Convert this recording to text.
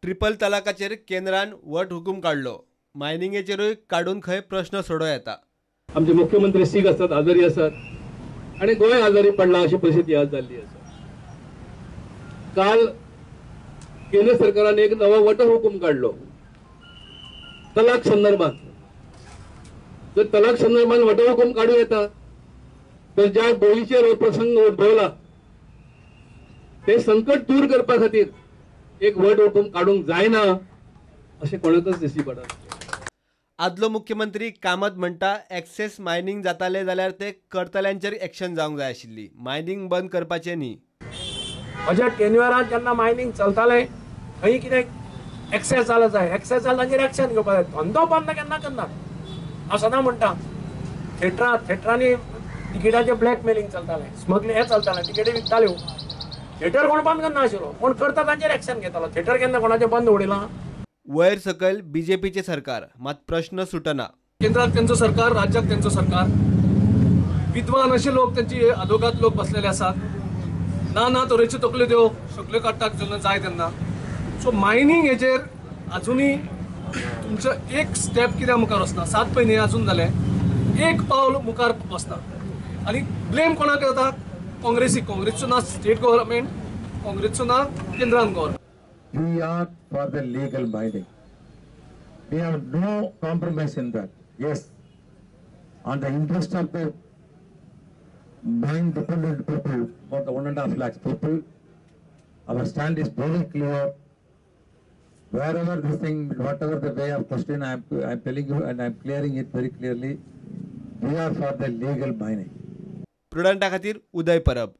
Triple तलाकाचेर केंद्रान वट हुकूम काढलो. मायनिंगेचेरूय काडून खंय प्रश्न सोडोव येता. आमचे मुख्यमंत्री सीग असतात, आजारी असतात आणि गोय आजारी पडला अशी परिस्थिती आज झाली असा. काल केंद्र सरकाराने एक नवा वट हुकूम काढलो तलाक संदर्भात. जर तलाक संदर्भात वट हुकूम काढू येतात तर ज्या गोळीचे प्रसंग उद्भवला ते संकट दूर करपा खातीर एक वट हुकूम काढूंक जायना अशें कोणाकच दिसली पडना. आदलो मुख्यमंत्री कामत म्हणटा एक्सेस मायनिंग जाताले जाल्यार ते करतल्यांचेर एक्शन जावंक जाय आशिल्ली, मायनिंग बंद करपाचें न्ही. बजेट टेन्युअरांत जेन्ना मायनिंग चलतालें खंय कितें एक्सेस जालो जाय, एक्सेस जालो तांचेर एक्शन घेवपाक जाय. धंदो बंद केन्ना करनात. हांव सदां म्हणटा थिएटरांनी तिकेटाचें ब्लॅकमेलिंग चलतालें, स्मगलींग हें चलतालें, तिकेटी विकताल्यो. थिएटर कोण बंद करना आशिल्लो, कोण करता तांचेर एक्शन घेतालो. थिएटर केन्ना कोणाचें बंद उडयलां? वयर सकयल बीजेपीचे सरकार, मात प्रश्न सुटना. केंद्रात त्यांचं सरकार, राज्यात त्यांचं सरकार, विद्वान असे लोक त्यांची अधोगत लोक बसलेले असतात. ना तरेच्यो तकल्यो त्यो सगल्यो काडटात जेन्ना जाय तेन्ना. सो मायनिंग हेचेर अजुनूय तुमचं एक स्टेप कित्याक मुखार वचना. 7 म्हयने अजून जाले, एक पावल मुखार वचना. आणि ब्लेम कोणाक येता? काँग्रेसचो ना स्टेट गव्हर्नमेंट, काँग्रेसचो ना केंद्रान government. We are for the legal mining. We have no compromise in that. Yes, on the interest of the mine dependent people, about the 1.5 lakh people, our stand is very clear. Wherever this thing, whatever the way of question, I am telling you and I am clearing it very clearly. We are for the legal mining. प्रुडंटा खातीर उदय परब.